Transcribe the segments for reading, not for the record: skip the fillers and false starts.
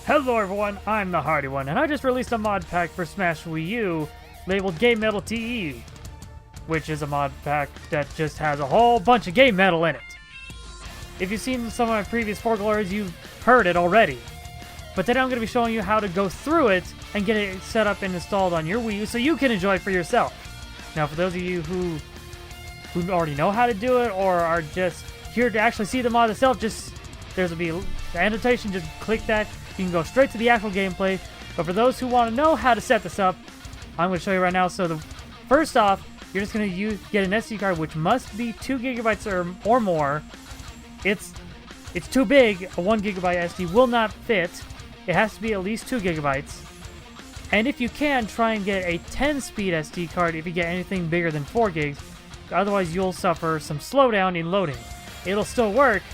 Hello everyone, I'm the HarDe one, and I just released a mod pack for Smash Wii U labeled GaMetal TE, which is a mod pack that just has a whole bunch of GaMetal in it. If you've seen some of my previous foreglores, you've heard it already. But today I'm going to be showing you how to go through it and get it set up and installed on your Wii U so you can enjoy it for yourself. Now for those of you who already know how to do it or are just here to actually see the mod itself, there's be the annotation, just click that. You can go straight to the actual gameplay. But for those who want to know how to set this up, I'm going to show you right now. So first off, you're just going to get an SD card which must be 2 gigabytes or more. It's too big. A 1 gigabyte SD will not fit. It has to be at least 2 gigabytes. And if you can, try and get a 10-speed SD card if you get anything bigger than 4 gigs. Otherwise, you'll suffer some slowdown in loading. It'll still work,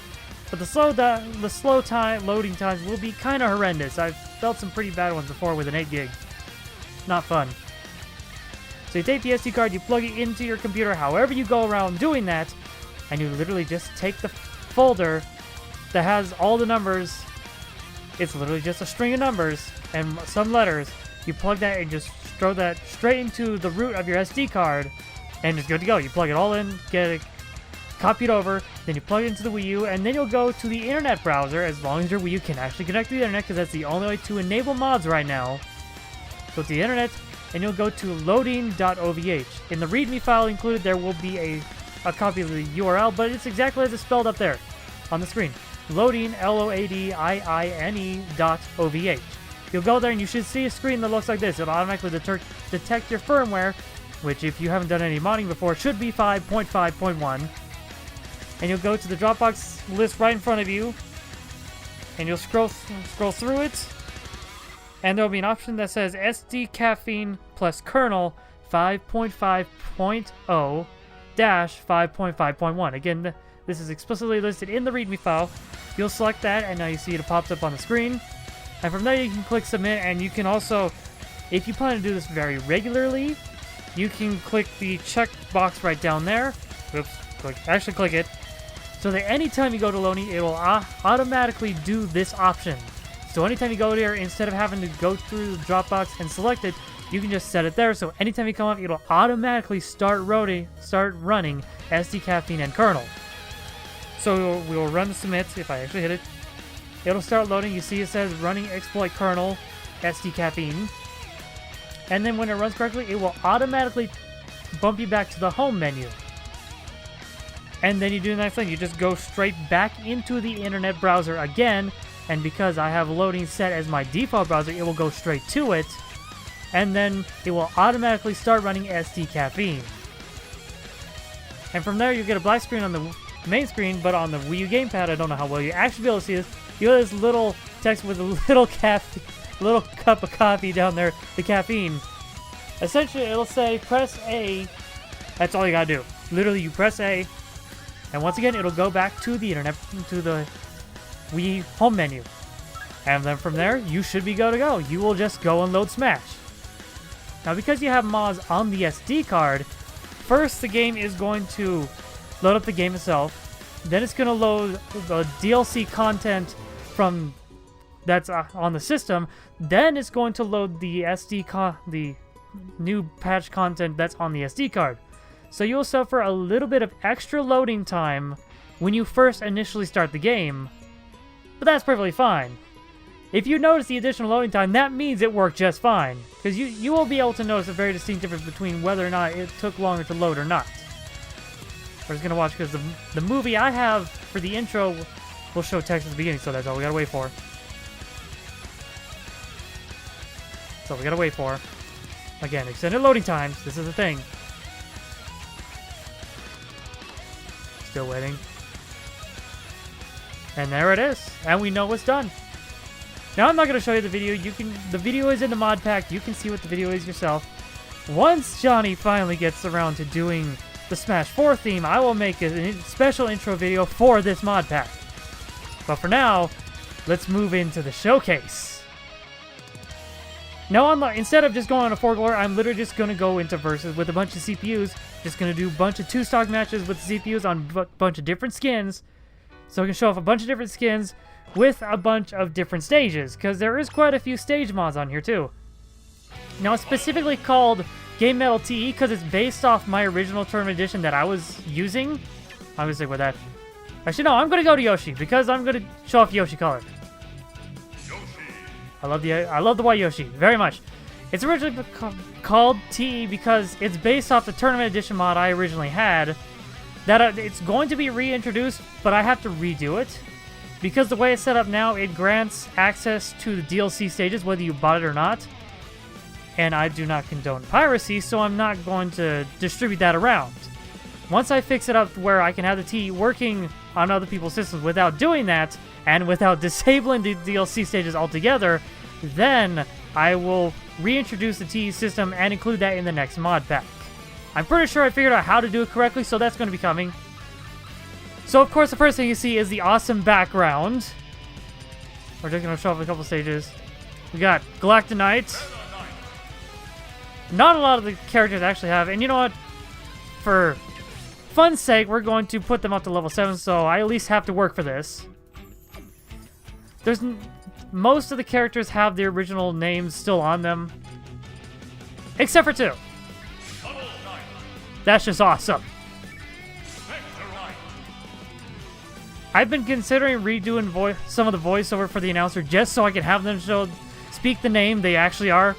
but the loading times will be kind of horrendous. I've felt some pretty bad ones before with an 8 gig. Not fun. So you take the SD card, you plug it into your computer, however you go around doing that, and you literally just take the folder that has all the numbers. It's literally just a string of numbers and some letters. You plug that and just throw that straight into the root of your SD card, and it's good to go. You plug it all in, get it copied over, then you plug it into the Wii U, and then you'll go to the internet browser, as long as your Wii U can actually connect to the internet, because that's the only way to enable mods right now. Go to the internet, and you'll go to loading.ovh. In the README file included, there will be a copy of the URL, but it's exactly as it's spelled up there on the screen. Loading, LOADINE.OVH. You'll go there, and you should see a screen that looks like this. It'll automatically detect your firmware, which, if you haven't done any modding before, should be 5.5.1. And you'll go to the Dropbox list right in front of you, and you'll scroll through it, and there'll be an option that says SD caffeine plus kernel 5.5.0-5.5.1. Again, this is explicitly listed in the README file. You'll select that, and now you see it pops up on the screen. And from there, you can click submit, and you can also, if you plan to do this very regularly, you can click the check box right down there. Oops, click it. So that anytime you go to loading, it will automatically do this option. So anytime you go there, instead of having to go through the Dropbox and select it, you can just set it there. So anytime you come up, it'll automatically start running SD caffeine and kernel. So we will run the submit. If I actually hit it, it'll start loading. You see it says running exploit kernel SD caffeine. And then when it runs correctly, it will automatically bump you back to the home menu. And then you do the next thing. You just go straight back into the internet browser again. And because I have loading set as my default browser, it will go straight to it. And then it will automatically start running SD caffeine. And from there, you get a black screen on the main screen, but on the Wii U gamepad, I don't know how well you actually be able to see this. You have this little text with a little cup of coffee down there, the caffeine. Essentially, it'll say press A. That's all you gotta do. Literally, you press A. And once again, it'll go back to the internet, to the Wii home menu. And then from there, you should be good to go. You will just go and load Smash. Now, because you have mods on the SD card, first the game is going to load up the game itself. Then it's going to load the DLC content that's on the system. Then it's going to load the the new patch content that's on the SD card. So you'll suffer a little bit of extra loading time when you first initially start the game, but that's perfectly fine. If you notice the additional loading time, that means it worked just fine, because you will be able to notice a very distinct difference between whether or not it took longer to load or not. We're just going to watch, because the movie I have for the intro will show text at the beginning, so that's all we got to wait for. So we got to wait for. Again, extended loading times. This is the thing. Still waiting. And there it is. And we know it's done. Now, I'm not going to show you the video. The video is in the mod pack. You can see what the video is yourself. Once Johnny finally gets around to doing the Smash 4 theme, I will make a special intro video for this mod pack. But for now, let's move into the showcase. Now, instead of just going on a foreglore, I'm literally just going to go into versus with a bunch of CPUs. Just going to do a bunch of 2-stock matches with the CPUs on a bunch of different skins. So I can show off a bunch of different skins with a bunch of different stages, because there is quite a few stage mods on here too. Now, it's specifically called GameMetal TE because it's based off my original Tournament Edition that I was using. I'm gonna stick with that. Actually, no, I'm gonna go to Yoshi because I'm gonna show off Yoshi color. I love the white Yoshi very much. It's originally called TE because it's based off the Tournament Edition mod I originally had. That it's going to be reintroduced, but I have to redo it because the way it's set up now, it grants access to the DLC stages whether you bought it or not. And I do not condone piracy, so I'm not going to distribute that around. Once I fix it up where I can have the TE working on other people's systems without doing that, and without disabling the DLC stages altogether, then I will reintroduce the TE system and include that in the next mod pack. I'm pretty sure I figured out how to do it correctly, so that's going to be coming. So, of course, the first thing you see is the awesome background. We're just going to show off a couple stages. We got Galactonite. Not a lot of the characters actually have, and you know what? For fun's sake, we're going to put them up to level 7, so I at least have to work for this. Most of the characters have the original names still on them, except for 2. That's just awesome. I've been considering redoing some of the voiceover for the announcer just so I can have them speak the name they actually are.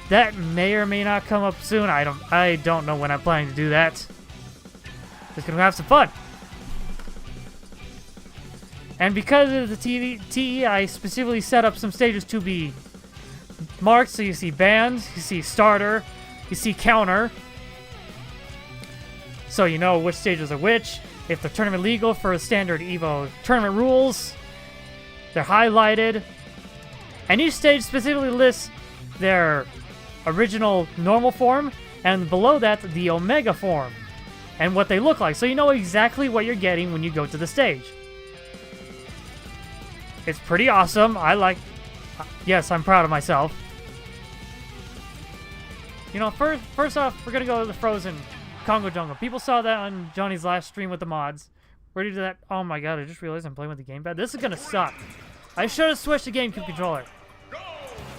That may or may not come up soon. I don't know when I'm planning to do that. Just gonna have some fun. And because of the TE, I specifically set up some stages to be marked. So you see band, you see starter, you see counter. So you know which stages are which. If they're tournament legal for standard EVO tournament rules, they're highlighted. And each stage specifically lists their original normal form, and below that, the Omega form, and what they look like. So you know exactly what you're getting when you go to the stage. It's pretty awesome. Yes, I'm proud of myself. You know, first off, we're gonna go to the Frozen Congo Jungle. People saw that on Johnny's last stream with the mods. Where did you do that? Oh my god, I just realized I'm playing with the gamepad. This is gonna suck. I should have switched the GameCube controller.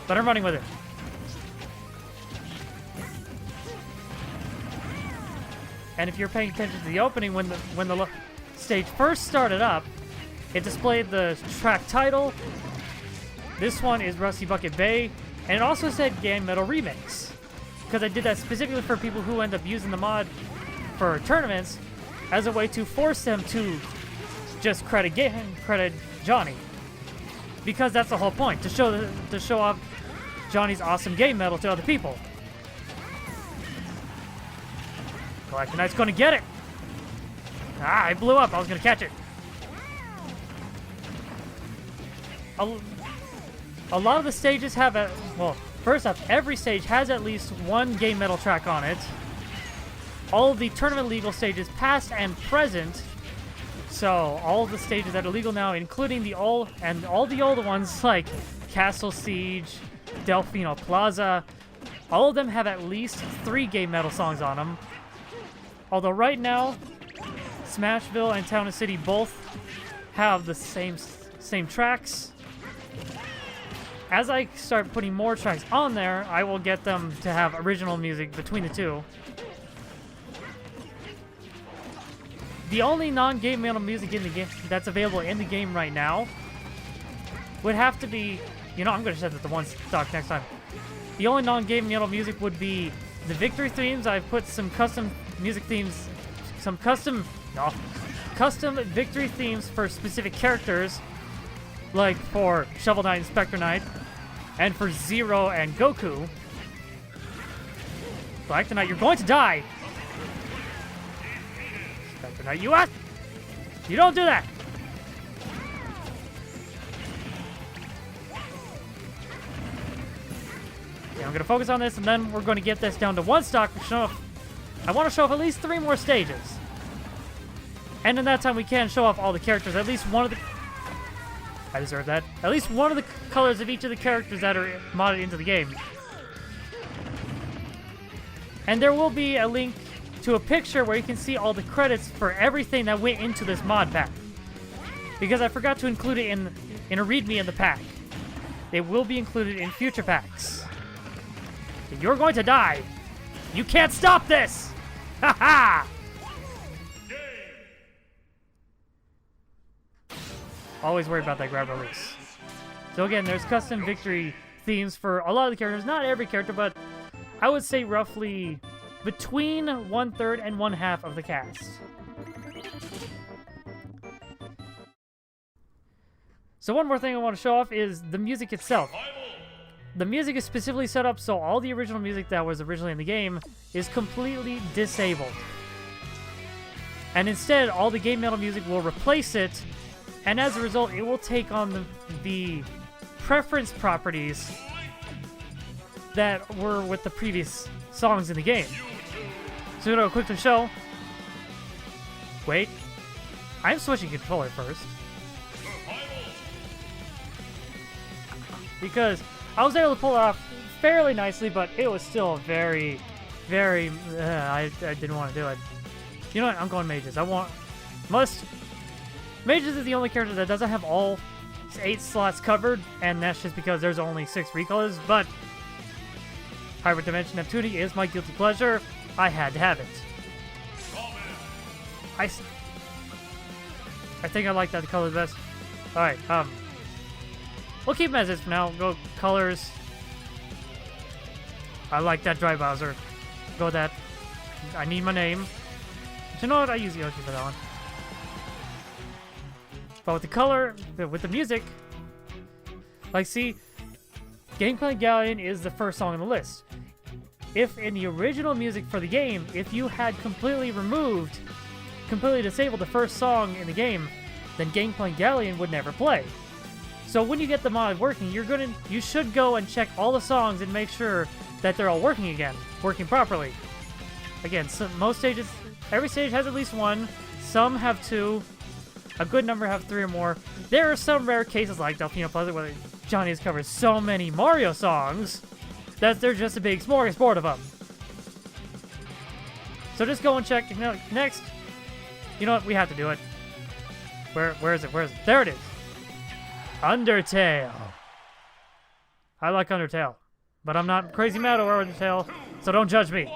But I'm running with it. And if you're paying attention to the opening, when the stage first started up, it displayed the track title. This one is Rusty Bucket Bay, and it also said GaMetal Remix. Because I did that specifically for people who end up using the mod for tournaments as a way to force them to just credit Johnny. Because that's the whole point, to show off Johnny's awesome GaMetal to other people. Galactonite's gonna get it! Ah, I blew up. I was gonna catch it. A lot of the stages have well, first off, every stage has at least one GaMetal track on it. All of the tournament legal stages, past and present. So, all of the stages that are legal now, including all the older ones like Castle Siege, Delfino Plaza, all of them have at least 3 GaMetal songs on them. Although right now, Smashville and Town and City both have the same tracks. As I start putting more tracks on there, I will get them to have original music between the two. The only non-GaMetal music in the game that's available in the game right now would have to be, you know, I'm going to set that to 1 stock next time. The only non-GaMetal music would be the victory themes. I've put some custom music themes, custom victory themes for specific characters, like for Shovel Knight and Spectre Knight, and for Zero and Goku. Galactonite, you're going to die! Spectre Knight, you don't do that! Okay, I'm going to focus on this, and then we're going to get this down to 1 stock. I want to show off at least 3 more stages. And in that time, we can show off all the characters. At least one of the... I deserve that. At least one of the colors of each of the characters that are modded into the game. And there will be a link to a picture where you can see all the credits for everything that went into this mod pack. because I forgot to include it in a README in the pack. It will be included in future packs. You're going to die. You can't stop this! Ha ha! Always worry about that grab release. So again, there's custom victory themes for a lot of the characters. Not every character, but I would say roughly between 1/3 and 1/2 of the cast. So one more thing I want to show off is the music itself. The music is specifically set up so all the original music that was originally in the game is completely disabled. And instead, all the GameMetal music will replace it, and as a result, it will take on the preference properties that were with the previous songs in the game. So I'm going to quickly show. Wait. I'm switching controller first. Because I was able to pull it off fairly nicely, but it was still very, very... I didn't want to do it. You know what? I'm going mages. Mages is the only character that doesn't have all 8 slots covered, and that's just because there's only 6 recolors, but Hybrid Dimension Neptune is my guilty pleasure. I had to have it. I think I like that color the best. Alright, we'll keep them as is for now. Go colors. I like that dry Bowser. Go with that. I need my name. But you know what? I use Yoshi for that one. But with the color, with the music, like, see, GamePlay Galleon is the first song on the list. If in the original music for the game, if you had completely disabled the first song in the game, then GamePlay Galleon would never play. So when you get the mod working, you should go and check all the songs and make sure that they're all working again, working properly. Again, so most stages, every stage has at least 1. Some have 2. A good number have 3 or more. There are some rare cases like Delfino Puzzle where Johnny has covered so many Mario songs that they're just a big smorgasbord of them. So just go and check. Next, you know what? We have to do it. Where is it? Where is it? There it is. Undertale. I like Undertale, but I'm not crazy mad over Undertale, so don't judge me.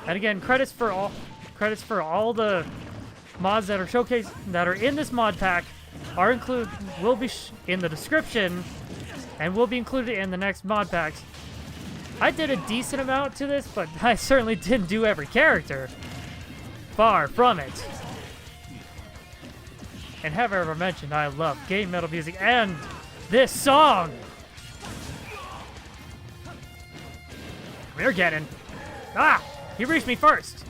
And again, credits for all the mods that are showcased that are in this mod pack will be in the description and will be included in the next mod packs. I did a decent amount to this, but I certainly didn't do every character. Far from it. And have I ever mentioned I love GameMetal music and this song? Come here, Ganon. Ah! He reached me first.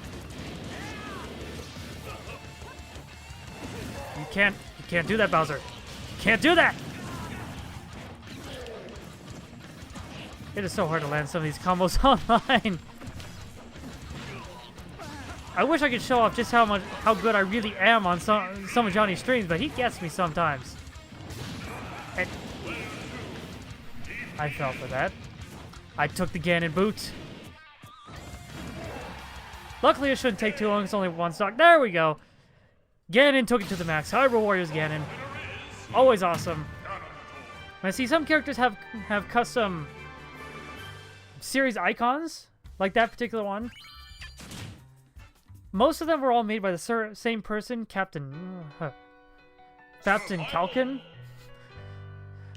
You can't do that, Bowser. You can't do that! It is so hard to land some of these combos online. I wish I could show off just how good I really am on some of Johnny's streams, but he gets me sometimes. And I fell for that. I took the Ganon boot. Luckily, it shouldn't take too long. It's only 1 stock. There we go. Ganon took it to the max. Hyrule Warriors Ganon. Always awesome. I see some characters have custom series icons, like that particular one. Most of them were all made by the same person, Captain Kalkin.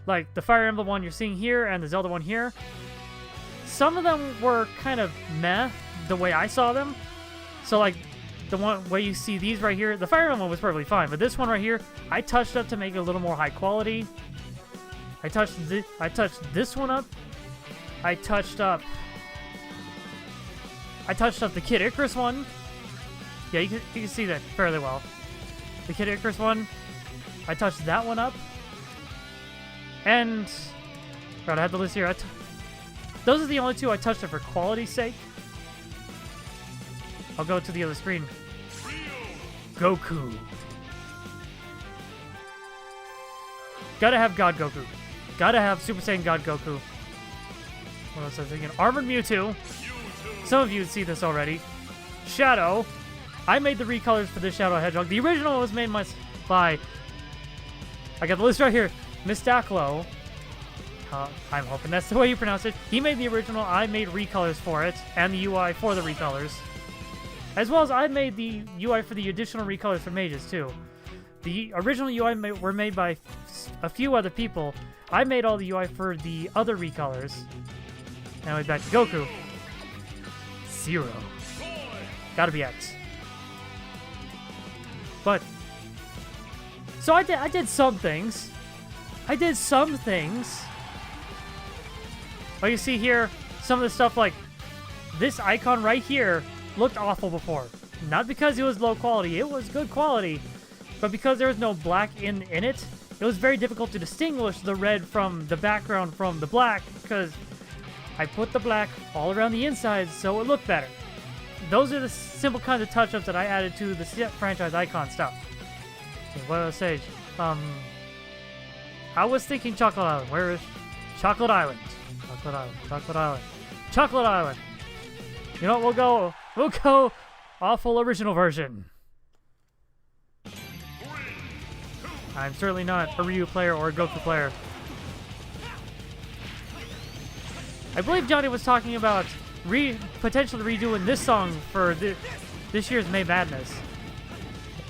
Like the Fire Emblem one you're seeing here and the Zelda one here. Some of them were kind of meh, the way I saw them. So like the one way you see these right here, the Fire Emblem one was perfectly fine, but this one right here, I touched up to make it a little more high quality. I touched this one up. I touched up the Kid Icarus one. Yeah, you can see that fairly well. The Kid Icarus one, I touched that one up. And right, I have the list here. Those are the only 2 I touched up for quality's sake. I'll go to the other screen. Goku. Gotta have God Goku. Gotta have Super Saiyan God Goku. What else was I thinking? Armored Mewtwo. Some of you see this already. Shadow. I made the recolors for this Shadow Hedgehog. The original was made by, I got the list right here, Mistaclo. I'm hoping that's the way you pronounce it. He made the original. I made recolors for it and the UI for the recolors. As well as I made the UI for the additional recolors for mages too. The original UI were made by a few other people. I made all the UI for the other recolors. Now we're back to Goku. 0. Gotta be X. But so I did some things. I did some things. But you see here, some of the stuff like this icon right here looked awful before. Not because it was low quality, it was good quality. But because there was no black in it, it was very difficult to distinguish the red from the background from the black, because I put the black all around the inside so it looked better. Those are the simple kinds of touch-ups that I added to the franchise icon stuff. Okay, what did I say? I was thinking Chocolate Island. Where is Chocolate Island? Chocolate Island. Chocolate Island. Chocolate Island. You know what? We'll go awful original version. I'm certainly not a Ryu player or a Goku player. I believe Johnny was talking about potentially redoing this song for this year's May Madness.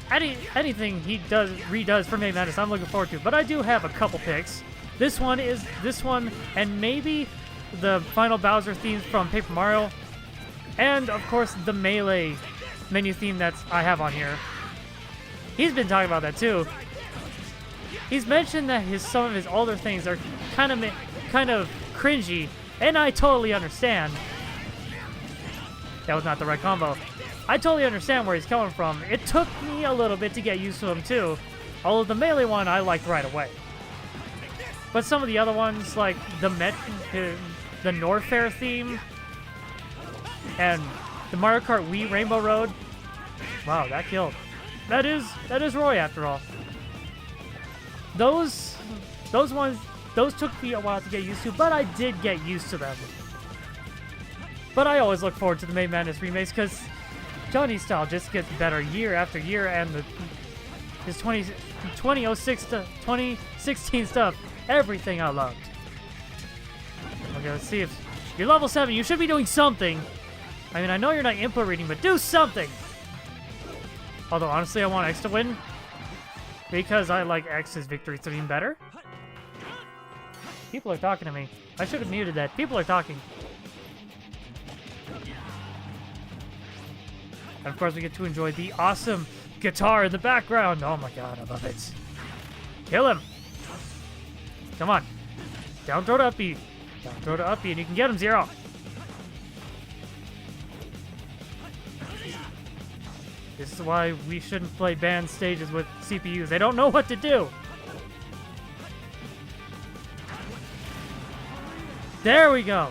Anything he redoes for May Madness, I'm looking forward to. But I do have a couple picks. This one, and maybe the final Bowser themes from Paper Mario, and of course the Melee menu theme I have on here. He's been talking about that too. He's mentioned that some of his older things are kind of cringy, and I totally understand. That was not the right combo. I totally understand where he's coming from. It took me a little bit to get used to him too, although the Melee one I liked right away. But some of the other ones, like the Norfair theme, and the Mario Kart Wii Rainbow Road, wow, that killed. That is Roy after all. Those took me a while to get used to, but I did get used to them. But I always look forward to the May Madness remakes because Johnny's style just gets better year after year, and his 2006 to 2016 stuff, everything I loved. Okay, let's see if you're level 7. You should be doing something. I mean, I know you're not input reading, but do something. Although honestly, I want X to win because I like X's victory theme better. People are talking to me. I should have muted that. People are talking. And of course, we get to enjoy the awesome guitar in the background. Oh my god, I love it. Kill him. Come on. Down throw to up B. Down throw to up B, and you can get him, Zero. This is why we shouldn't play band stages with CPUs. They don't know what to do. There we go.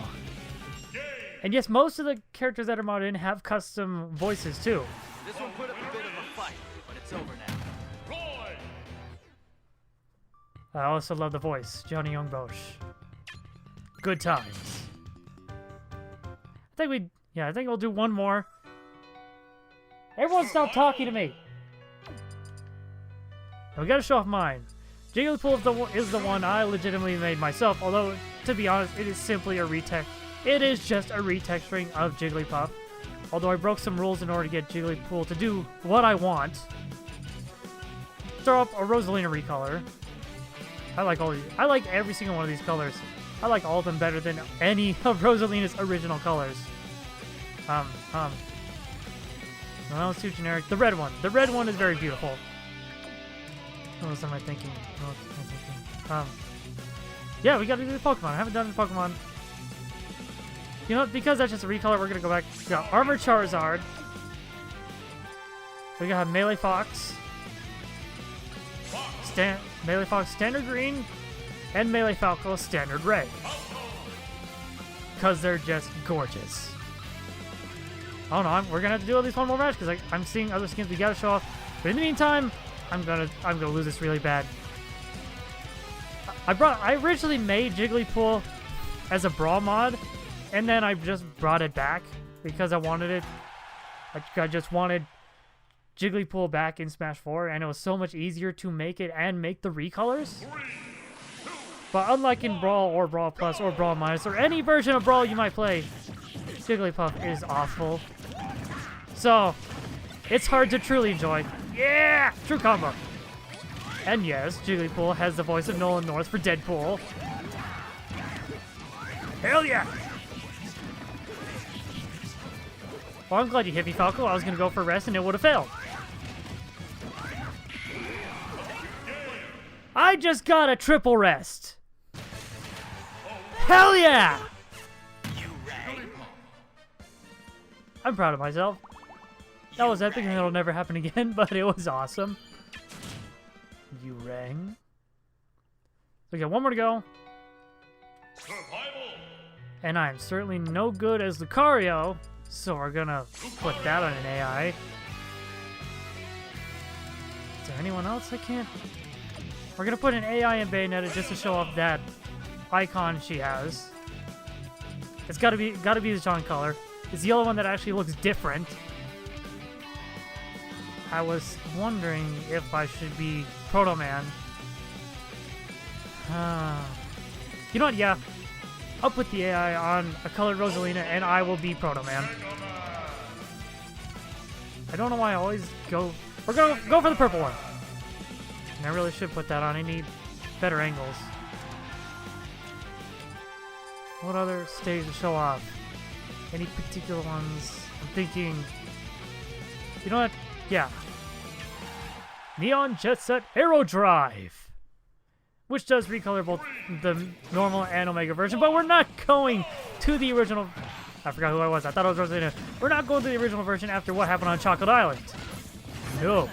And yes, most of the characters that are modded in have custom voices too. This one put up a bit of a fight, but it's over now. I also love the voice, Johnny Youngbosch. Good times. I think we'll do one more. Everyone stop talking to me. And we gotta show off mine. Jigglypuff is the one I legitimately made myself, although, to be honest, it is simply a retexture. It is just a retexturing of Jigglypuff. Although I broke some rules in order to get Jigglypuff to do what I want. Throw up a Rosalina recolor. I like all these. I like every single one of these colors. I like all of them better than any of Rosalina's original colors. Well, it's too generic. The red one. The red one is very beautiful. What else am I thinking? Yeah, we gotta do the Pokemon. I haven't done the Pokemon. You know, because that's just a recolor, we're gonna go back. We got Armor Charizard. We got Melee Fox. Melee Fox Standard Green. And Melee Falco Standard Red. Because they're just gorgeous. Oh no, we're gonna have to do at least one more match because I'm seeing other skins we gotta show off. But in the meantime, I'm gonna lose this really bad. I originally made Jigglypuff as a Brawl mod, and then I just brought it back because I wanted it. I just wanted Jigglypuff back in Smash 4, and it was so much easier to make it and make the recolors. But unlike in Brawl or Brawl Plus or Brawl Minus or any version of Brawl you might play, Jigglypuff is awful. So, it's hard to truly enjoy. Yeah! True combo. And yes, Jigglypuff has the voice of Nolan North for Deadpool. Hell yeah! Well, I'm glad you hit me, Falco. I was going to go for rest and it would have failed. I just got a triple rest. Hell yeah! I'm proud of myself. That was epic and it'll never happen again, but it was awesome. You rang. We got one more to go. And I'm certainly no good as Lucario, so we're gonna put that on an AI. Is there anyone else I can't? We're gonna put an AI in Bayonetta just to show off that icon she has. It's gotta be the John color. It's the yellow one that actually looks different. I was wondering if I should be Proto Man. You know what? Yeah. I'll put the AI on a colored Rosalina and I will be Proto Man. I don't know why I always go... We're gonna go for the purple one. And I really should put that on. I need better angles. What other stage to show off? Any particular ones? I'm thinking... You know what? Yeah. Neon Jet Set Aero Drive, which does recolor both the normal and Omega version, but we're not going to the original. I forgot who I was. I thought I was Rosalina. We're not going to the original version after what happened on Chocolate Island. No.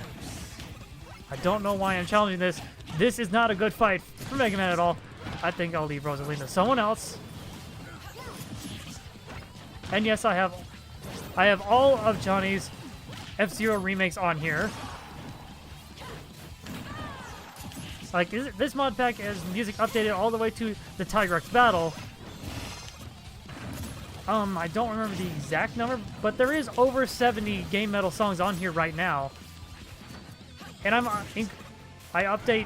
I don't know why I'm challenging this. This is not a good fight for Mega Man at all. I think I'll leave Rosalina to someone else. And yes, I have all of Johnny's F-Zero remakes on here. Like, this mod pack has music updated all the way to the Tigrex battle. I don't remember the exact number, but there is over 70 GameMetal songs on here right now. And I update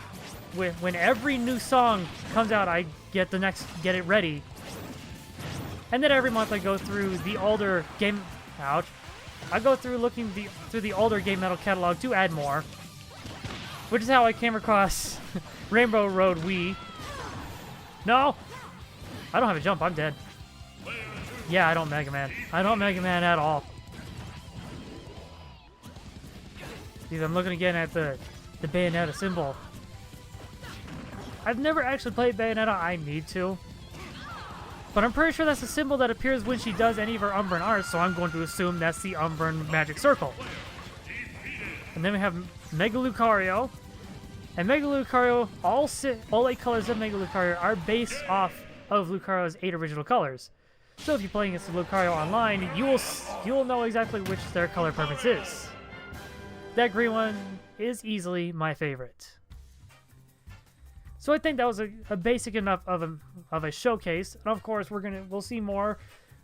when every new song comes out. I get it ready, and then every month I go through the older I go through looking through the older GameMetal catalog to add more. Which is how I came across Rainbow Road Wii. No! I don't have a jump, I'm dead. Yeah, I don't Mega Man. I don't Mega Man at all. See, I'm looking again at the Bayonetta symbol. I've never actually played Bayonetta, I need to. But I'm pretty sure that's the symbol that appears when she does any of her Umbran art, so I'm going to assume that's the Umbran magic circle. And then we have Mega Lucario. And Mega Lucario, all 8 colors of Mega Lucario are based off of Lucario's 8 original colors. So if you're playing against Lucario online, you will know exactly which their color preference is. That green one is easily my favorite. So I think that was a basic enough of a showcase. And of course, we'll see more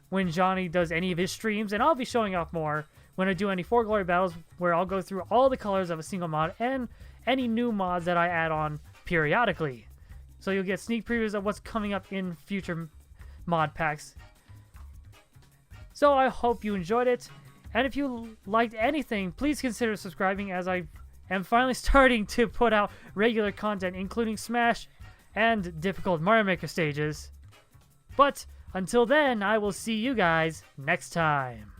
when Johnny does any of his streams, and I'll be showing off more when I do any 4 Glory battles, where I'll go through all the colors of a single mod and any new mods that I add on periodically. So you'll get sneak previews of what's coming up in future mod packs. So I hope you enjoyed it, and if you liked anything, please consider subscribing, as I am finally starting to put out regular content, including Smash and difficult Mario Maker stages. But until then, I will see you guys next time.